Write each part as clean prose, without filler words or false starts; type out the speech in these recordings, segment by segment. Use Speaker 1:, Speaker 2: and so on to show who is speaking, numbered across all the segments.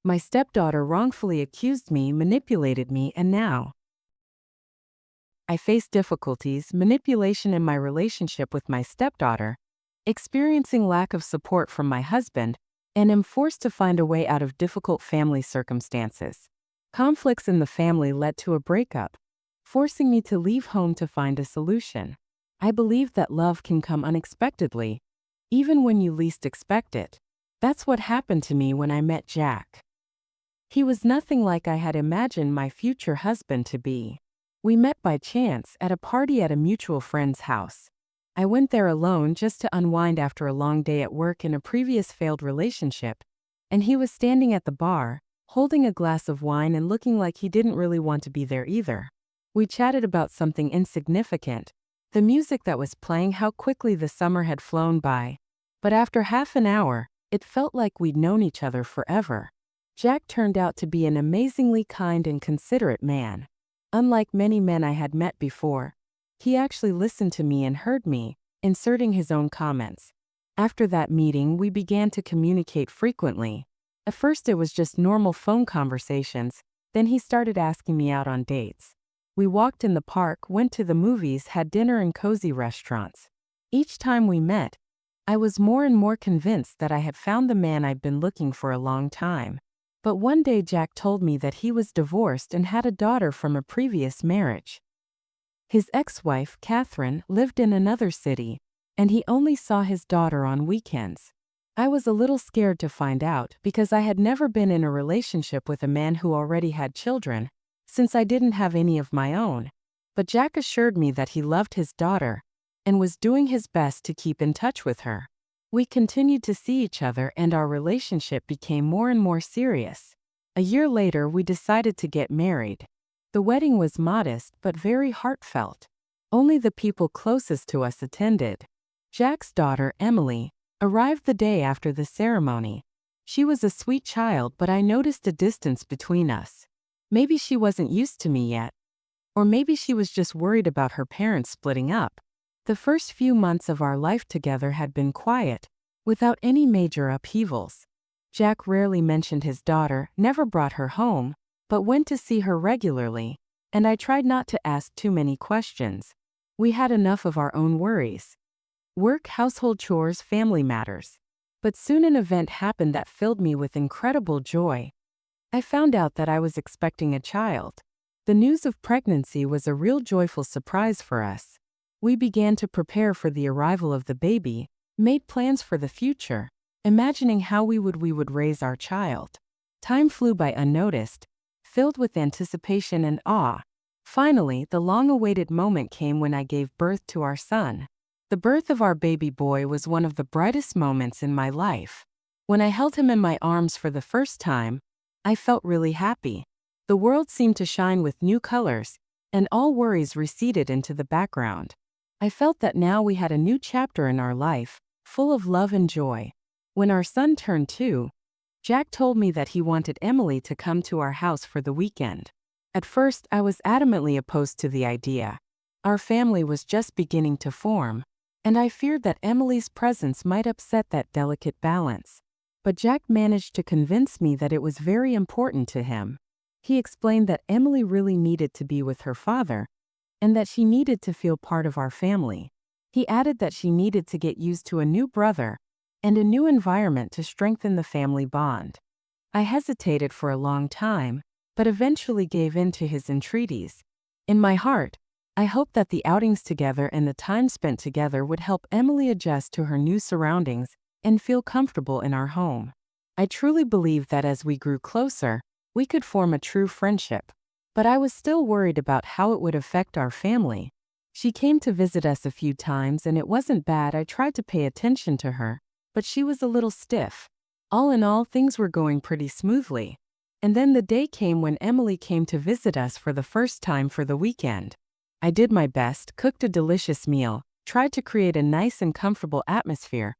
Speaker 1: My stepdaughter wrongfully accused me, manipulated me, and now I face difficulties, manipulation in my relationship with my stepdaughter, experiencing lack of support from my husband, and am forced to find a way out of difficult family circumstances. Conflicts in the family led to a breakup, forcing me to leave home to find a solution. I believe that love can come unexpectedly, even when you least expect it. That's what happened to me when I met Jack. He was nothing like I had imagined my future husband to be. We met by chance at a party at a mutual friend's house. I went there alone just to unwind after a long day at work in a previous failed relationship, and he was standing at the bar, holding a glass of wine and looking like he didn't really want to be there either. We chatted about something insignificant, the music that was playing, how quickly the summer had flown by. But after half an hour, it felt like we'd known each other forever. Jack turned out to be an amazingly kind and considerate man. Unlike many men I had met before, he actually listened to me and heard me, inserting his own comments. After that meeting, we began to communicate frequently. At first it was just normal phone conversations, then he started asking me out on dates. We walked in the park, went to the movies, had dinner in cozy restaurants. Each time we met, I was more and more convinced that I had found the man I'd been looking for a long time. But one day Jack told me that he was divorced and had a daughter from a previous marriage. His ex-wife, Catherine, lived in another city, and he only saw his daughter on weekends. I was a little scared to find out because I had never been in a relationship with a man who already had children, since I didn't have any of my own. But Jack assured me that he loved his daughter and was doing his best to keep in touch with her. We continued to see each other and our relationship became more and more serious. A year later, we decided to get married. The wedding was modest but very heartfelt. Only the people closest to us attended. Jack's daughter, Emily, arrived the day after the ceremony. She was a sweet child, but I noticed a distance between us. Maybe she wasn't used to me yet, or maybe she was just worried about her parents splitting up. The first few months of our life together had been quiet, without any major upheavals. Jack rarely mentioned his daughter, never brought her home, but went to see her regularly, and I tried not to ask too many questions. We had enough of our own worries. Work, household chores, family matters. But soon an event happened that filled me with incredible joy. I found out that I was expecting a child. The news of pregnancy was a real joyful surprise for us. We began to prepare for the arrival of the baby, made plans for the future, imagining how we would raise our child. Time flew by unnoticed, filled with anticipation and awe. Finally, the long-awaited moment came when I gave birth to our son. The birth of our baby boy was one of the brightest moments in my life. When I held him in my arms for the first time, I felt really happy. The world seemed to shine with new colors, and all worries receded into the background. I felt that now we had a new chapter in our life, full of love and joy. When our son turned 2, Jack told me that he wanted Emily to come to our house for the weekend. At first, I was adamantly opposed to the idea. Our family was just beginning to form, and I feared that Emily's presence might upset that delicate balance. But Jack managed to convince me that it was very important to him. He explained that Emily really needed to be with her father, and that she needed to feel part of our family. He added that she needed to get used to a new brother and a new environment to strengthen the family bond. I hesitated for a long time, but eventually gave in to his entreaties. In my heart, I hoped that the outings together and the time spent together would help Emily adjust to her new surroundings and feel comfortable in our home. I truly believed that as we grew closer, we could form a true friendship. But I was still worried about how it would affect our family. She came to visit us a few times and it wasn't bad. I tried to pay attention to her, but she was a little stiff. All in all, things were going pretty smoothly. And then the day came when Emily came to visit us for the first time for the weekend. I did my best, cooked a delicious meal, tried to create a nice and comfortable atmosphere,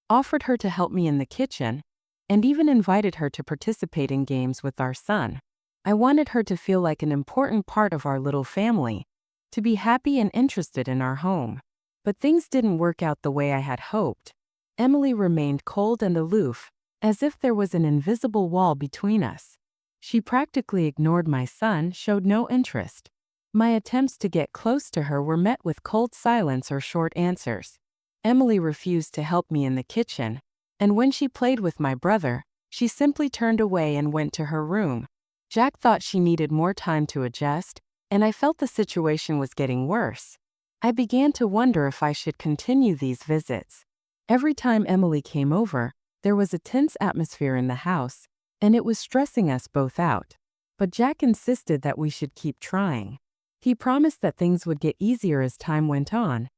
Speaker 1: offered her to help me in the kitchen, and even invited her to participate in games with our son. I wanted her to feel like an important part of our little family, to be happy and interested in our home. But things didn't work out the way I had hoped. Emily remained cold and aloof, as if there was an invisible wall between us. She practically ignored my son, showed no interest. My attempts to get close to her were met with cold silence or short answers. Emily refused to help me in the kitchen, and when she played with my brother, she simply turned away and went to her room. Jack thought she needed more time to adjust, and I felt the situation was getting worse. I began to wonder if I should continue these visits. Every time Emily came over, there was a tense atmosphere in the house, and it was stressing us both out. But Jack insisted that we should keep trying. He promised that things would get easier as time went on,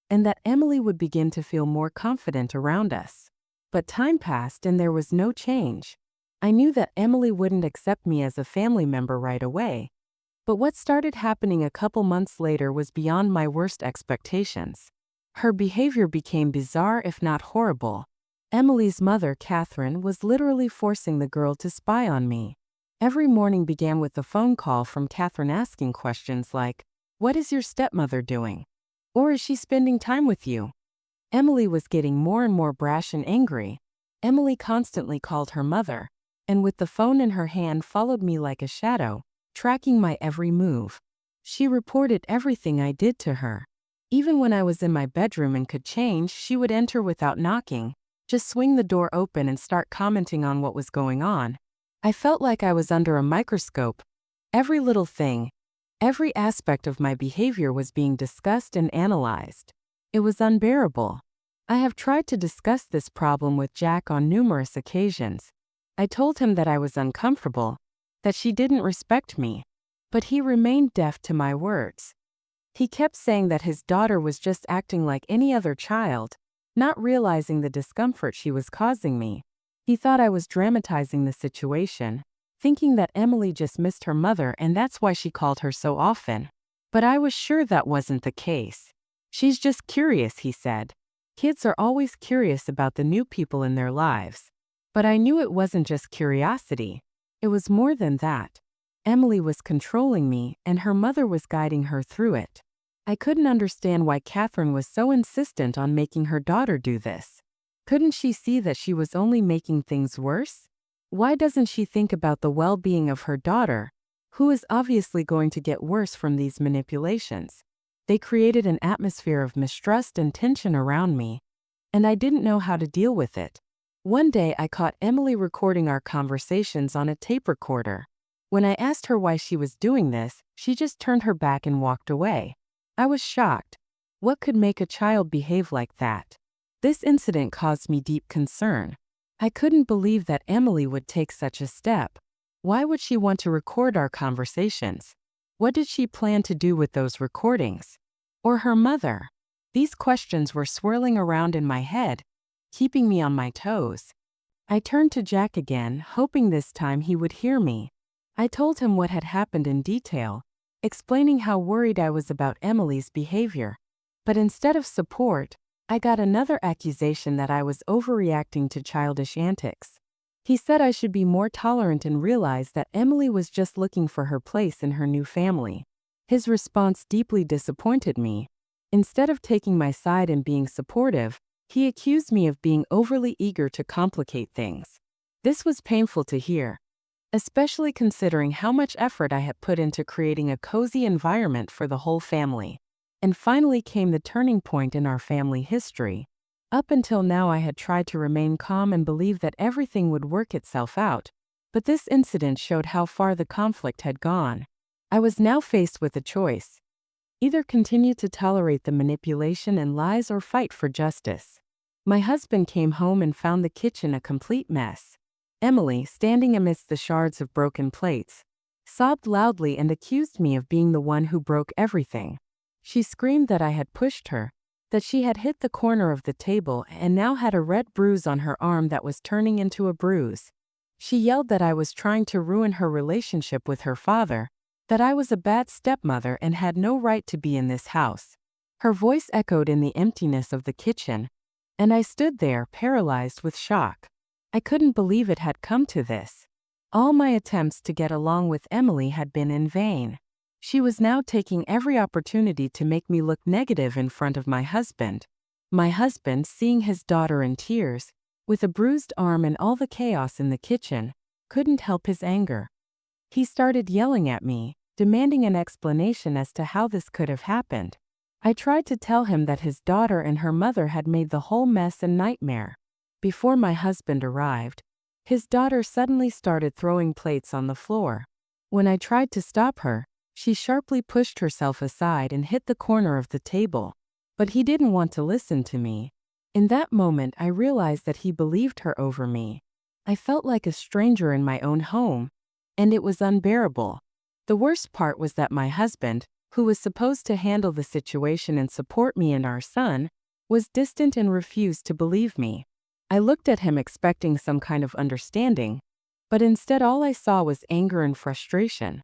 Speaker 1: and that Emily would begin to feel more confident around us. But time passed and there was no change. I knew that Emily wouldn't accept me as a family member right away. But what started happening a couple months later was beyond my worst expectations. Her behavior became bizarre, if not horrible. Emily's mother, Catherine, was literally forcing the girl to spy on me. Every morning began with a phone call from Catherine asking questions like, "What is your stepmother doing?" Or, "Is she spending time with you?" Emily was getting more and more brash and angry. Emily constantly called her mother, and with the phone in her hand followed me like a shadow, tracking my every move. She reported everything I did to her. Even when I was in my bedroom and could change, she would enter without knocking, just swing the door open and start commenting on what was going on. I felt like I was under a microscope. Every little thing, every aspect of my behavior was being discussed and analyzed. It was unbearable. I have tried to discuss this problem with Jack on numerous occasions. I told him that I was uncomfortable, that she didn't respect me, but he remained deaf to my words. He kept saying that his daughter was just acting like any other child, not realizing the discomfort she was causing me. He thought I was dramatizing the situation, thinking that Emily just missed her mother and that's why she called her so often. But I was sure that wasn't the case. "She's just curious," he said. Kids are always curious about the new people in their lives. But I knew it wasn't just curiosity. It was more than that. Emily was controlling me, and her mother was guiding her through it. I couldn't understand why Catherine was so insistent on making her daughter do this. Couldn't she see that she was only making things worse? Why doesn't she think about the well-being of her daughter, who is obviously going to get worse from these manipulations? They created an atmosphere of mistrust and tension around me, and I didn't know how to deal with it. One day I caught Emily recording our conversations on a tape recorder. When I asked her why she was doing this, she just turned her back and walked away. I was shocked. What could make a child behave like that? This incident caused me deep concern. I couldn't believe that Emily would take such a step. Why would she want to record our conversations? What did she plan to do with those recordings? Or her mother? These questions were swirling around in my head, keeping me on my toes. I turned to Jack again, hoping this time he would hear me. I told him what had happened in detail, explaining how worried I was about Emily's behavior. But instead of support, I got another accusation that I was overreacting to childish antics. He said I should be more tolerant and realize that Emily was just looking for her place in her new family. His response deeply disappointed me. Instead of taking my side and being supportive, he accused me of being overly eager to complicate things. This was painful to hear, especially considering how much effort I had put into creating a cozy environment for the whole family. And finally came the turning point in our family history. Up until now I had tried to remain calm and believe that everything would work itself out, but this incident showed how far the conflict had gone. I was now faced with a choice. Either continue to tolerate the manipulation and lies or fight for justice. My husband came home and found the kitchen a complete mess. Emily, standing amidst the shards of broken plates, sobbed loudly and accused me of being the one who broke everything. She screamed that I had pushed her, that she had hit the corner of the table and now had a red bruise on her arm that was turning into a bruise. She yelled that I was trying to ruin her relationship with her father, that I was a bad stepmother and had no right to be in this house. Her voice echoed in the emptiness of the kitchen, and I stood there paralyzed with shock. I couldn't believe it had come to this. All my attempts to get along with Emily had been in vain. She was now taking every opportunity to make me look negative in front of my husband. My husband, seeing his daughter in tears, With a bruised arm and all the chaos in the kitchen, couldn't help his anger. He started yelling at me, demanding an explanation as to how this could have happened. I tried to tell him that his daughter and her mother had made the whole mess a nightmare. Before my husband arrived, his daughter suddenly started throwing plates on the floor. When I tried to stop her, she sharply pushed herself aside and hit the corner of the table. But he didn't want to listen to me. In that moment, I realized that he believed her over me. I felt like a stranger in my own home, and it was unbearable. The worst part was that my husband, who was supposed to handle the situation and support me and our son, was distant and refused to believe me. I looked at him expecting some kind of understanding, but instead all I saw was anger and frustration.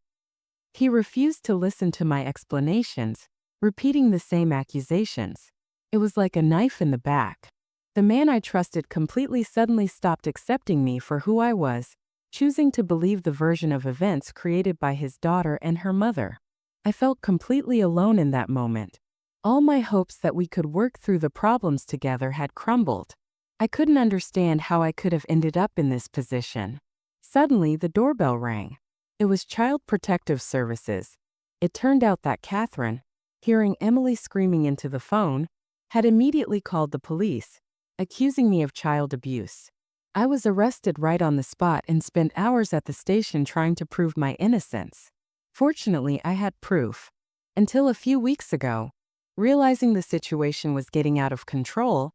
Speaker 1: He refused to listen to my explanations, repeating the same accusations. It was like a knife in the back. The man I trusted completely suddenly stopped accepting me for who I was, choosing to believe the version of events created by his daughter and her mother. I felt completely alone in that moment. All my hopes that we could work through the problems together had crumbled. I couldn't understand how I could have ended up in this position. Suddenly, the doorbell rang. It was Child Protective Services. It turned out that Catherine, hearing Emily screaming into the phone, had immediately called the police, accusing me of child abuse. I was arrested right on the spot and spent hours at the station trying to prove my innocence. Fortunately, I had proof. Until a few weeks ago, realizing the situation was getting out of control,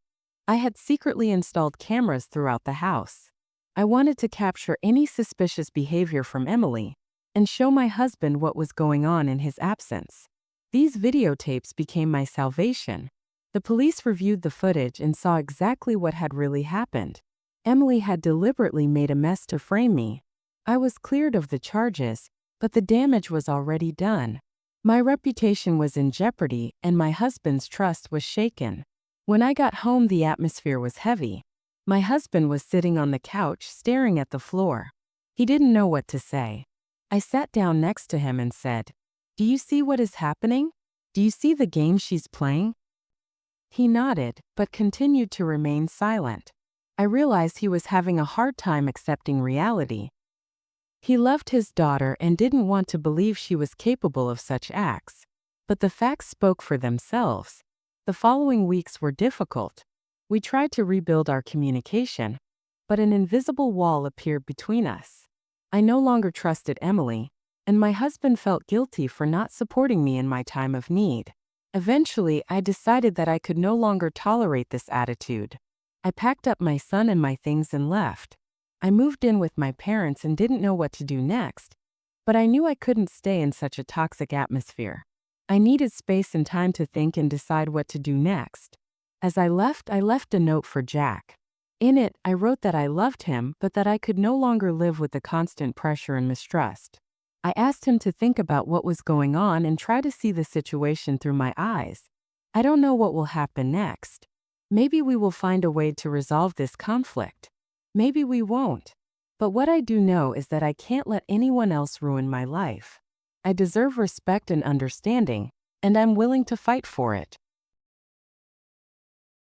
Speaker 1: I had secretly installed cameras throughout the house. I wanted to capture any suspicious behavior from Emily and show my husband what was going on in his absence. These videotapes became my salvation. The police reviewed the footage and saw exactly what had really happened. Emily had deliberately made a mess to frame me. I was cleared of the charges, but the damage was already done. My reputation was in jeopardy and my husband's trust was shaken. When I got home, the atmosphere was heavy. My husband was sitting on the couch staring at the floor. He didn't know what to say. I sat down next to him and said, "Do you see what is happening? Do you see the game she's playing?" He nodded, but continued to remain silent. I realized he was having a hard time accepting reality. He loved his daughter and didn't want to believe she was capable of such acts. But the facts spoke for themselves. The following weeks were difficult. We tried to rebuild our communication, but an invisible wall appeared between us. I no longer trusted Emily, and my husband felt guilty for not supporting me in my time of need. Eventually, I decided that I could no longer tolerate this attitude. I packed up my son and my things and left. I moved in with my parents and didn't know what to do next, but I knew I couldn't stay in such a toxic atmosphere. I needed space and time to think and decide what to do next. As I left a note for Jack. In it, I wrote that I loved him, but that I could no longer live with the constant pressure and mistrust. I asked him to think about what was going on and try to see the situation through my eyes. I don't know what will happen next. Maybe we will find a way to resolve this conflict. Maybe we won't. But what I do know is that I can't let anyone else ruin my life. I deserve respect and understanding, and I'm willing to fight for it.